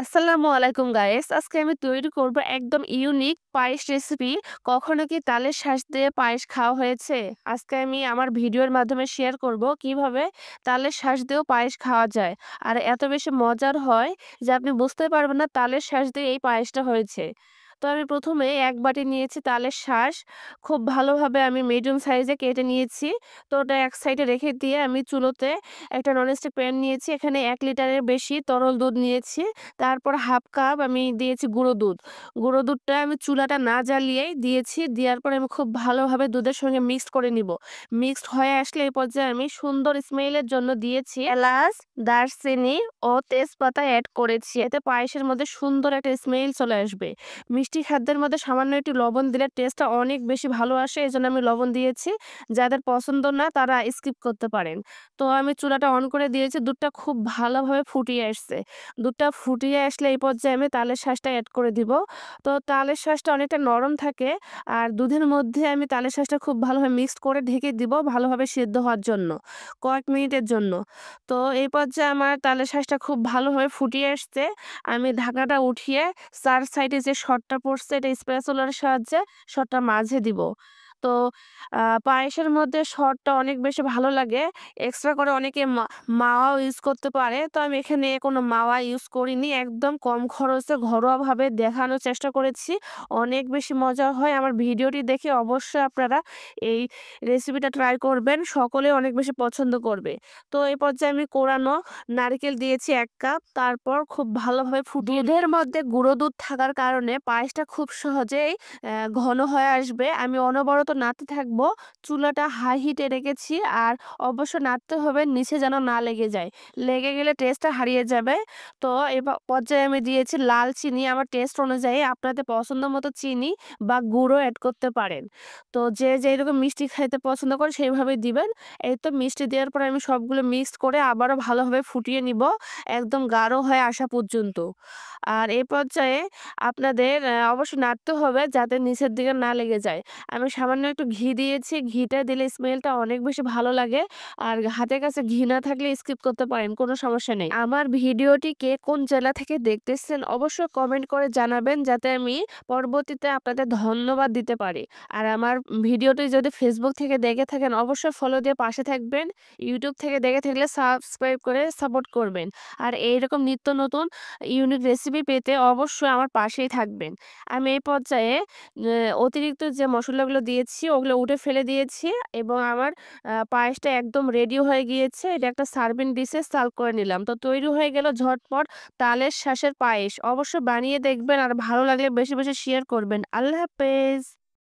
আসসালামু আলাইকুম গাইস। আজকে আমি তৈরি করব একদম ইউনিক পায়েস রেসিপি। কখনো কি তালের শাঁস দিয়ে পায়েস খাওয়া হয়েছে? আজকে আমি আমার ভিডিওর মাধ্যমে শেয়ার করব কিভাবে তালের শাঁস দিয়েও পায়েস খাওয়া যায়। আর এত বেশি মজার হয় যে আপনি বুঝতে পারবেন না তালের শাঁস দিয়ে এই পায়েসটা হয়েছে। তো আমি ১ম এ ১ বাটি নিয়েছি তালের শাঁস। খুব ভালোভাবে আমি মিডিয়াম সাইজে কেটে নিয়েছি। তো ওটা এক সাইডে রেখে দিয়ে আমি চুলোতে একটা ননস্টিক প্যান নিয়েছি। এখানে ১ লিটারের বেশি তরল দুধ নিয়েছি। তারপর 1/2 কাপ আমি দিয়েছি গুঁড়ো দুধ। গুঁড়ো দুধটা আমি চুলাটা না জ্বালিয়েই দিয়েছি। দেওয়ার পরে আমি খুব ভালোভাবে দুধের সঙ্গে মিক্সড করে নিব। মিক্সড হয়ে আসলে এই পর্যায়ে আমি সুন্দর স্মেলের জন্য দিয়েছি এলাচ, দারচিনি ও তেজপাতা এড করেছি। এতে পায়েসের মধ্যে সুন্দর একটা স্মেল চলে আসবে। মিষ্টি খাদ্যের মধ্যে সামান্য একটু লবণ দিলে টেস্টটা অনেক বেশি ভালো আসে। এজন্য আমি লবণ দিয়েছি। যাদের পছন্দ না তারা স্কিপ করতে পারেন। তো আমি চুলাটা অন করে দিয়েছি। দুধটা খুব ভালোভাবে ফুটিয়ে আসছে। দুধটা ফুটিয়ে আসলে এই পর্যায়ে আমি তালের শাঁসটা এড করে দিব। তো তালের শাঁসটা অনেকটা নরম থাকে। আর দুধের মধ্যে আমি তালের শাঁসটা খুব ভালোভাবে মিক্সড করে ঢেকে দিব ভালোভাবে সিদ্ধ হওয়ার জন্য, কয়েক মিনিটের জন্য। তো এই পর্যায়ে আমার তালের শাঁসটা খুব ভালোভাবে ফুটিয়ে আসছে। আমি ঢাকনাটা উঠিয়ে ৪ সাইডে যে সরটা পড়ছে এটা স্প্যাচুলার সাহায্যে সরটা মাঝে দিব। তো পায়েসের মধ্যে সরটা অনেক বেশি ভালো লাগে। এক্সট্রা করে অনেকে মাওয়াও ইউজ করতে পারে। তো আমি এখানে কোনো মাওয়া ইউজ করিনি। একদম কম খরচে ঘরোয়াভাবে দেখানোর চেষ্টা করেছি। অনেক বেশি মজা হয়। আমার ভিডিওটি দেখে অবশ্যই আপনারা এই রেসিপিটা ট্রাই করবেন। সকলেই অনেক বেশি পছন্দ করবে। তো এই পর্যায়ে আমি কোরানো নারকেল দিয়েছি ১ কাপ। তারপর খুব ভালোভাবে দুধের মধ্যে গুঁড়ো দুধ থাকার কারণে পায়েসটা খুব সহজেই ঘন হয়ে আসবে। আমি অনবরত নাড়তে থাকবো। চুলাটা হাই হিটে রেখেছি। আর অবশ্যই নাড়তে হবে নিচে যেন না লেগে যায়। লেগে গেলে টেস্টটা হারিয়ে যাবে। তো পর্যায়ে আমি দিয়েছি লাল চিনি আমার টেস্ট অনুযায়ী আপনাদের পছন্দ মতো চিনি বা গুঁড়ো এড করতে পারেন। তো যে যেইরকম মিষ্টি খাইতে পছন্দ করে সেইভাবেই দিবেন। এই তো মিষ্টি দেওয়ার পরে আমি সবগুলো মিক্সড করে আবারও ভালোভাবে ফুটিয়ে নিব একদম গাঢ় হয়ে আসা পর্যন্ত। আর এই পর্যায়ে আপনাদের অবশ্যই নাড়তে হবে যাতে নিচের দিকে না লেগে যায়। আমি সামান্য একটু ঘি দিয়েছি। ঘিটা দিলে স্মেলটা অনেক বেশি ভালো লাগে। আর হাতের কাছে ঘি না থাকলে স্কিপ করতে পারেন, কোনো সমস্যা নেই। আমার ভিডিওটি কে কোন জেলা থেকে দেখতেছেন অবশ্যই কমেন্ট করে জানাবেন যাতে আমি পরবর্তীতে আপনাদের ধন্যবাদ দিতে পারি। আর আমার ভিডিওটি যদি ফেসবুক থেকে দেখে থাকেন অবশ্যই ফলো দিয়ে পাশে থাকবেন। ইউটিউব থেকে দেখে থাকলে সাবস্ক্রাইব করে সাপোর্ট করবেন। আর এইরকম নিত্য নতুন ইউনিক রেসিপি পেতে অবশ্যই আমার পাশেই থাকবেন। আমি এই পর্যায়ে অতিরিক্ত যে মসলাগুলো দিয়েছি ওগুলো উঠে ফেলে দিয়েছি এবং আমার পায়েসটা একদম রেডি হয়ে গিয়েছে। এটা একটা সার্ভিং ডিশে সার্ভ করে নিলাম। তো তৈরি হয়ে গেল ঝটপট তালের শাঁসের পায়েস। অবশ্যই বানিয়ে দেখবেন আর ভালো লাগলে বেশি, বেশি শেয়ার করবেন। আল্লাহ হাফেজ।